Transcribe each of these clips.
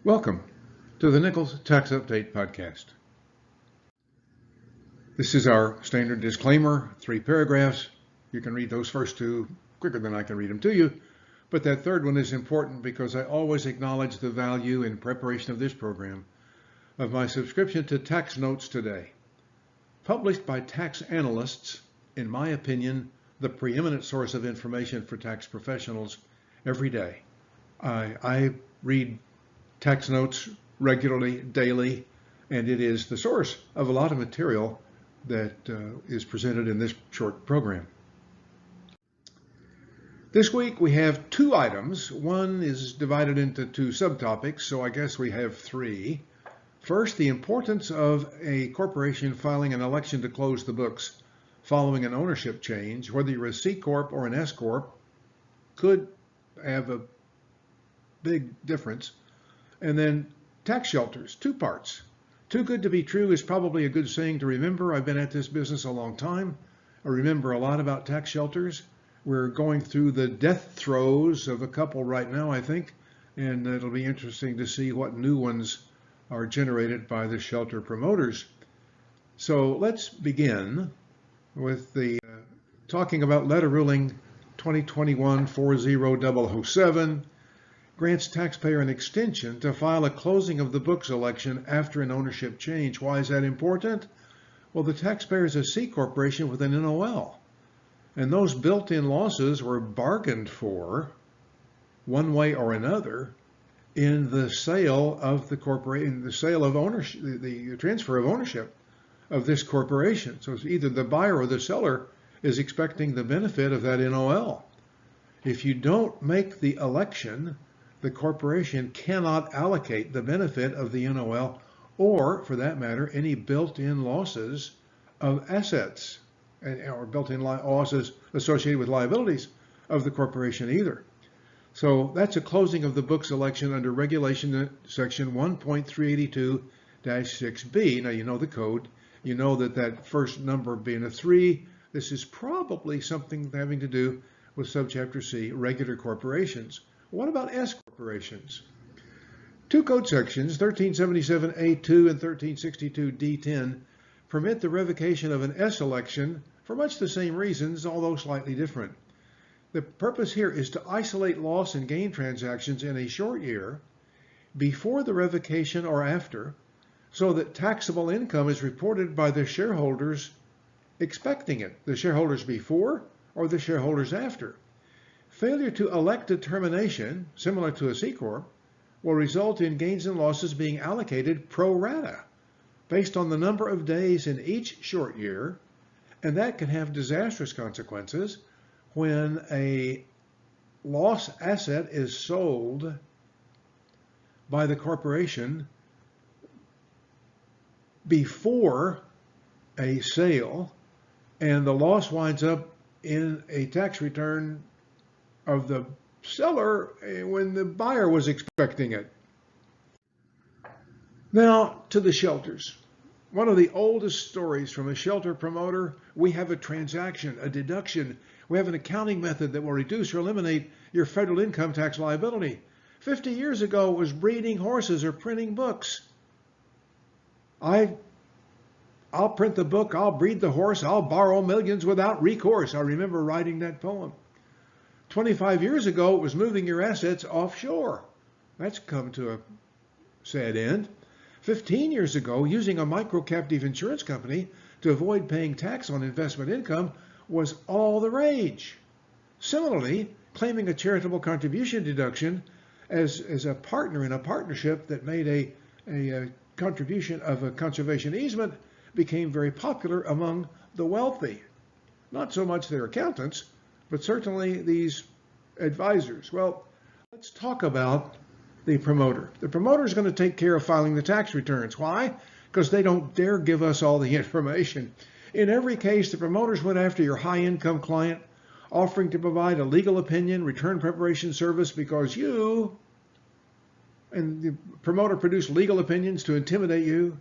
Welcome to the Nichols Tax Update Podcast. This is our standard disclaimer, 3 paragraphs. You can read those first 2 quicker than I can read them to you, but that third one is important because I always acknowledge the value in preparation of this program of my subscription to Tax Notes Today. Published by tax analysts, in my opinion, the preeminent source of information for tax professionals every day. I read Tax Notes regularly, daily, and it is the source of a lot of material that is presented in this short program. This week we have 2 items. One is divided into 2 subtopics, so I guess we have 3. First, the importance of a corporation filing an election to close the books following an ownership change, whether you're a C Corp or an S Corp, could have a big difference. And then tax shelters, 2 parts. Too good to be true is probably a good saying to remember. I've been at this business a long time. I remember a lot about tax shelters. We're going through the death throes of a couple right now, I think, and it'll be interesting to see what new ones are generated by the shelter promoters. So let's begin with the talking about letter ruling 2021-40007. Grants taxpayer an extension to file a closing of the books election after an ownership change. Why is that important? Well, the taxpayer is a C corporation with an NOL, and those built-in losses were bargained for one way or another in the sale of the corporation, the sale of ownership, the transfer of ownership of this corporation. So it's either the buyer or the seller is expecting the benefit of that NOL. If you don't make the election, the corporation cannot allocate the benefit of the NOL or, for that matter, any built-in losses of assets or built-in losses associated with liabilities of the corporation either. So that's a closing of the books election under regulation section 1.382-6B. Now you know the code. You know that first number being a 3. This is probably something having to do with subchapter C, regular corporations. What about S corporations? 2 code sections, 1377A2 and 1362D10, permit the revocation of an S election for much the same reasons, although slightly different. The purpose here is to isolate loss and gain transactions in a short year before the revocation or after, so that taxable income is reported by the shareholders expecting it, the shareholders before or the shareholders after. Failure to elect a termination, similar to a C Corp, will result in gains and losses being allocated pro rata, based on the number of days in each short year, and that can have disastrous consequences when a loss asset is sold by the corporation before a sale, and the loss winds up in a tax return of the seller when the buyer was expecting it. Now to the shelters. One of the oldest stories from a shelter promoter, we have a transaction, a deduction. We have an accounting method that will reduce or eliminate your federal income tax liability. 50 years ago it was breeding horses or printing books. I'll print the book, I'll breed the horse, I'll borrow millions without recourse. I remember writing that poem. 25 years ago, it was moving your assets offshore. That's come to a sad end. 15 years ago, using a micro-captive insurance company to avoid paying tax on investment income was all the rage. Similarly, claiming a charitable contribution deduction as a partner in a partnership that made a contribution of a conservation easement became very popular among the wealthy. Not so much their accountants, but certainly these advisors. Well, let's talk about the promoter. The promoter is going to take care of filing the tax returns. Why? Because they don't dare give us all the information. In every case, the promoters went after your high-income client, offering to provide a legal opinion, return preparation service, because you, and the promoter produced legal opinions to intimidate you,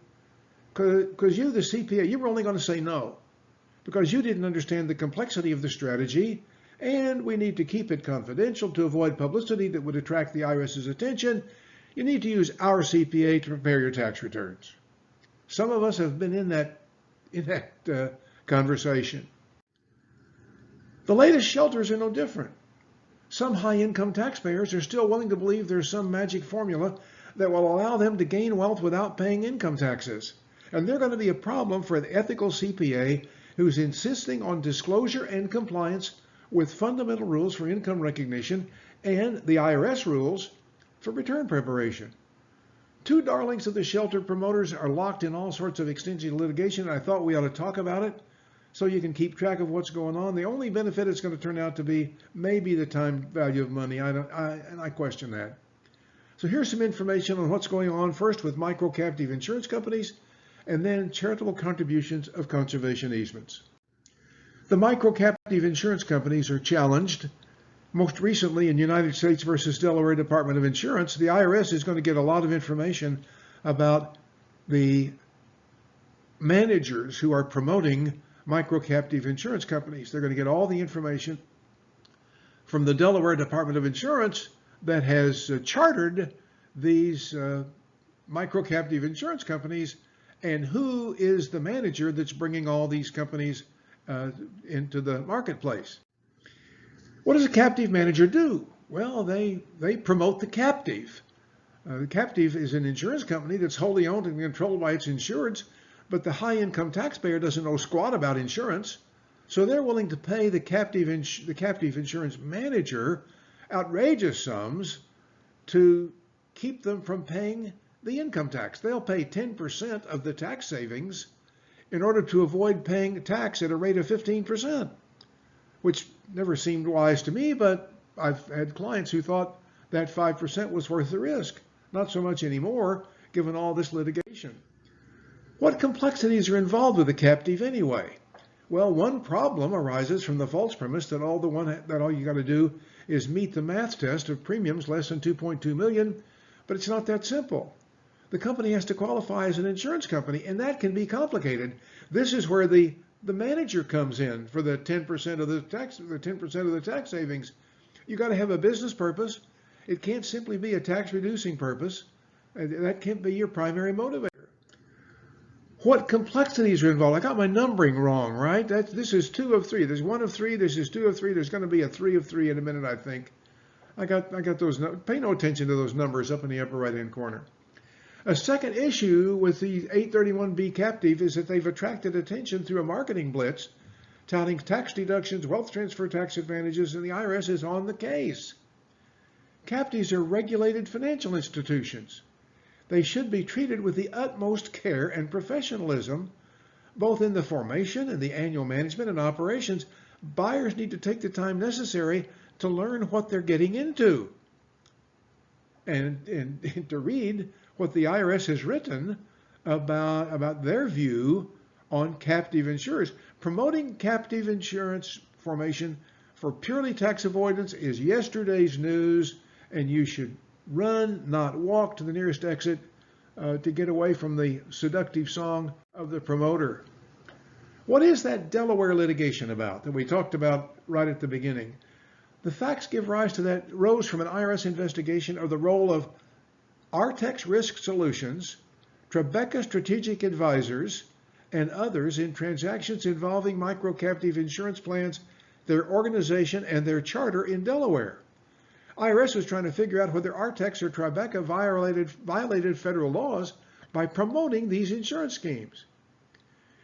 because you, the CPA, you were only going to say no, because you didn't understand the complexity of the strategy, and we need to keep it confidential to avoid publicity that would attract the IRS's attention. You need to use our CPA to prepare your tax returns. Some of us have been in that conversation. The latest shelters are no different. Some high-income taxpayers are still willing to believe there's some magic formula that will allow them to gain wealth without paying income taxes. And they're going to be a problem for the ethical CPA who's insisting on disclosure and compliance with fundamental rules for income recognition and the IRS rules for return preparation. Two darlings of the shelter promoters are locked in all sorts of extensive litigation, and I thought we ought to talk about it so you can keep track of what's going on. The only benefit it's going to turn out to be maybe the time value of money. I question that. So here's some information on what's going on, first with micro-captive insurance companies, and then charitable contributions of conservation easements. The micro-captive insurance companies are challenged. Most recently in United States versus Delaware Department of Insurance, the IRS is going to get a lot of information about the managers who are promoting micro-captive insurance companies. They're going to get all the information from the Delaware Department of Insurance that has chartered these micro-captive insurance companies, and who is the manager that's bringing all these companies into the marketplace. What does a captive manager do? Well, they promote the captive. The captive is an insurance company that's wholly owned and controlled by its insureds, but the high-income taxpayer doesn't know squat about insurance, so they're willing to pay the captive insurance manager outrageous sums to keep them from paying the income tax. They'll pay 10% of the tax savings in order to avoid paying tax at a rate of 15%, which never seemed wise to me, but I've had clients who thought that 5% was worth the risk. Not so much anymore, given all this litigation. What complexities are involved with a captive anyway? Well, one problem arises from the false premise that all you got to do is meet the math test of premiums less than 2.2 million, but it's not that simple. The company has to qualify as an insurance company, and that can be complicated. This is where the manager comes in for the 10% of the tax savings. You got to have a business purpose. It can't simply be a tax reducing purpose. That can't be your primary motivator. What complexities are involved? I got my numbering wrong, right? This is 2 of 3. There's 1 of 3. This is 2 of 3. There's going to be a 3 of 3 in a minute, I think. I got those. Pay no attention to those numbers up in the upper right-hand corner. A second issue with the 831B captive is that they've attracted attention through a marketing blitz, touting tax deductions, wealth transfer tax advantages, and the IRS is on the case. Captives are regulated financial institutions. They should be treated with the utmost care and professionalism, both in the formation and the annual management and operations. Buyers need to take the time necessary to learn what they're getting into and to read what the IRS has written about their view on captive insurers. Promoting captive insurance formation for purely tax avoidance is yesterday's news, and you should run, not walk, to the nearest exit to get away from the seductive song of the promoter. What is that Delaware litigation about that we talked about right at the beginning? The facts give rise to that rose from an IRS investigation of the role of Artex Risk Solutions, Tribeca Strategic Advisors, and others in transactions involving micro-captive insurance plans, their organization, and their charter in Delaware. IRS was trying to figure out whether Artex or Tribeca violated federal laws by promoting these insurance schemes.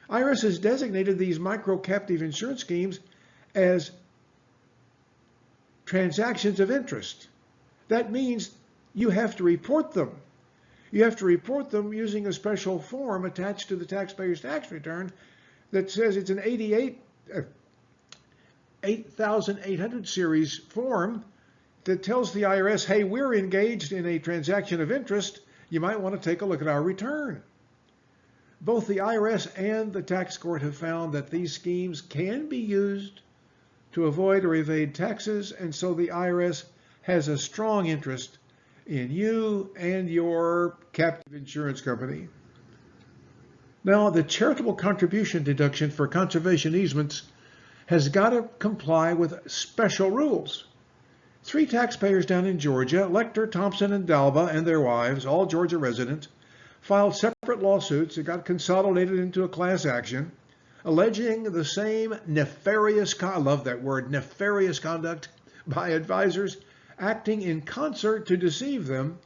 IRS has designated these micro-captive insurance schemes as transactions of interest. That means you have to report them. You have to report them using a special form attached to the taxpayer's tax return that says it's an 8800 series form that tells the IRS, hey, we're engaged in a transaction of interest. You might want to take a look at our return. Both the IRS and the tax court have found that these schemes can be used to avoid or evade taxes, and so the IRS has a strong interest in you and your captive insurance company. Now, the charitable contribution deduction for conservation easements has got to comply with special rules. Three taxpayers down in Georgia, Lecter, Thompson, and Dalba, and their wives, all Georgia residents, filed separate lawsuits that got consolidated into a class action, alleging the same nefarious, I love that word, nefarious conduct by advisors acting in concert to deceive them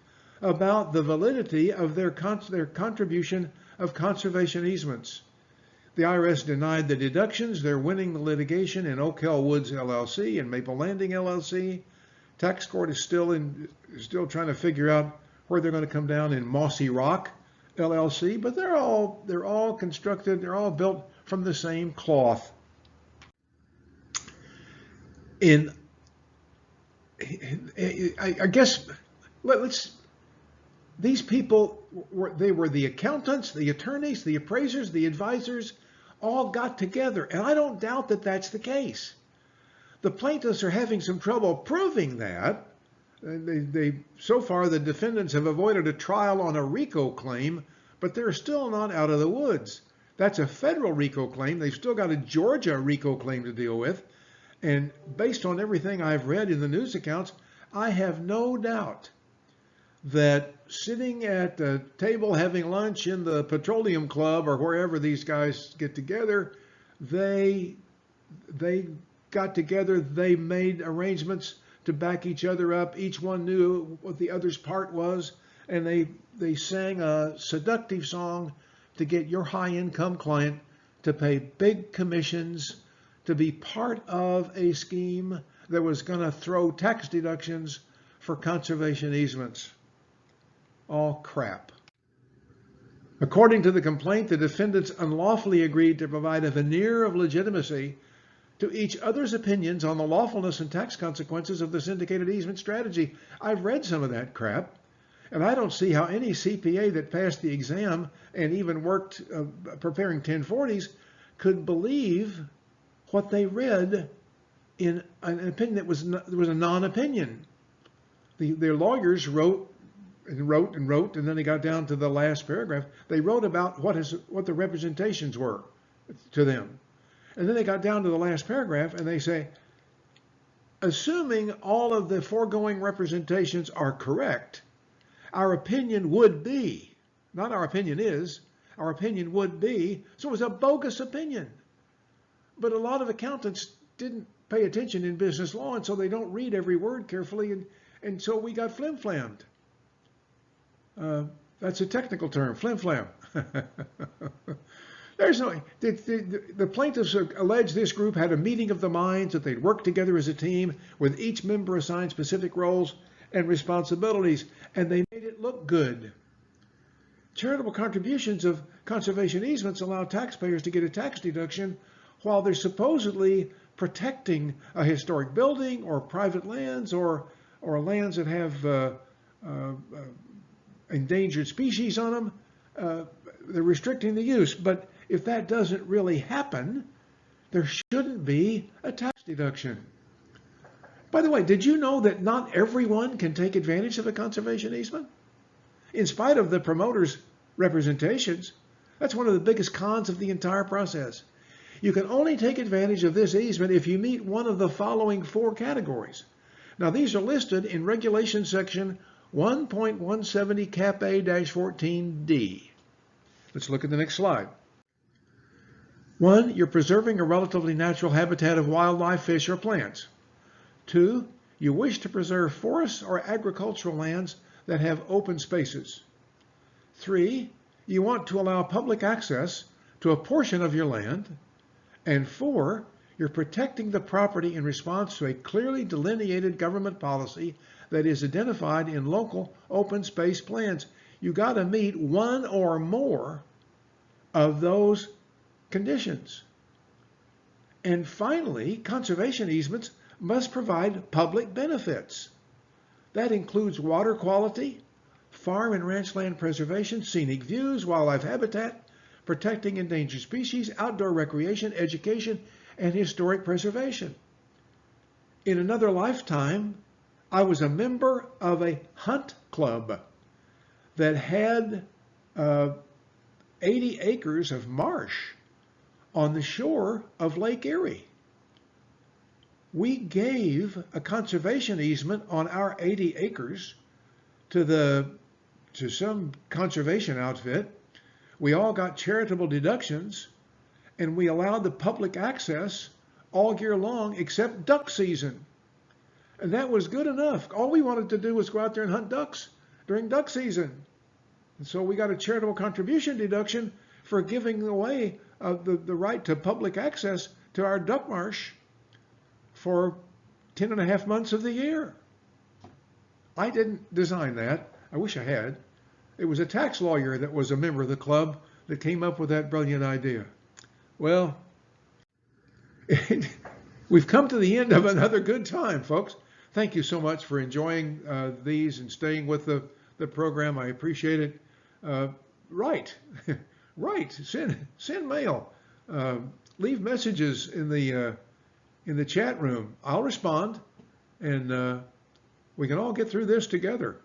about the validity of their contribution of conservation easements. The IRS denied the deductions. They're winning the litigation in Oak Hill Woods LLC and Maple Landing LLC. Tax court is still trying to figure out where they're going to come down in Mossy Rock LLC, but they're all constructed, they're all built from the same cloth. I guess these people they were the accountants, the attorneys, the appraisers, the advisors, all got together, and I don't doubt that that's the case. The plaintiffs are having some trouble proving that. So far, the defendants have avoided a trial on a Rico claim, but they're still not out of the woods. That's a federal Rico claim. They've still got a Georgia Rico claim to deal with. And based on everything I've read in the news accounts, I have no doubt that sitting at the table having lunch in the Petroleum Club or wherever these guys get together, they got together, they made arrangements to back each other up. Each one knew what the other's part was, and they sang a seductive song to get your high-income client to pay big commissions to be part of a scheme that was going to throw tax deductions for conservation easements. All crap. According to the complaint, the defendants unlawfully agreed to provide a veneer of legitimacy to each other's opinions on the lawfulness and tax consequences of the syndicated easement strategy. I've read some of that crap, and I don't see how any CPA that passed the exam and even worked preparing 1040s could believe what they read in an opinion that was a non-opinion. Their lawyers wrote, and then they got down to the last paragraph. They wrote about what the representations were to them. And then they got down to the last paragraph and they say, assuming all of the foregoing representations are correct, our opinion would be, not our opinion is, our opinion would be, so it was a bogus opinion. But a lot of accountants didn't pay attention in business law, and so they don't read every word carefully, and so we got flimflammed. That's a technical term, flimflam. There's no, the plaintiffs allege this group had a meeting of the minds, that they'd worked together as a team with each member assigned specific roles and responsibilities, and they made it look good. Charitable contributions of conservation easements allow taxpayers to get a tax deduction while they're supposedly protecting a historic building or private lands or lands that have endangered species on them. They're restricting the use, but if that doesn't really happen, there shouldn't be a tax deduction. By the way, did you know that not everyone can take advantage of a conservation easement? In spite of the promoter's representations, that's one of the biggest cons of the entire process. You can only take advantage of this easement if you meet one of the following 4 categories. Now, these are listed in Regulation Section 1.170 Cap A-14D. Let's look at the next slide. 1, you're preserving a relatively natural habitat of wildlife, fish, or plants. 2, you wish to preserve forests or agricultural lands that have open spaces. 3, you want to allow public access to a portion of your land. And 4, you're protecting the property in response to a clearly delineated government policy that is identified in local open space plans. You got to meet one or more of those conditions. And finally, conservation easements must provide public benefits. That includes water quality, farm and ranch land preservation, scenic views, wildlife habitat, protecting endangered species, outdoor recreation, education, and historic preservation. In another lifetime, I was a member of a hunt club that had 80 acres of marsh on the shore of Lake Erie. We gave a conservation easement on our 80 acres to some conservation outfit. We all got charitable deductions, and we allowed the public access all year long except duck season. And that was good enough. All we wanted to do was go out there and hunt ducks during duck season. And so we got a charitable contribution deduction for giving away the right to public access to our duck marsh for 10.5 months of the year. I didn't design that. I wish I had. It was a tax lawyer that was a member of the club that came up with that brilliant idea. Well, we've come to the end of another good time, folks. Thank you so much for enjoying these and staying with the program. I appreciate it. Write, send mail, leave messages in the chat room. I'll respond, and we can all get through this together.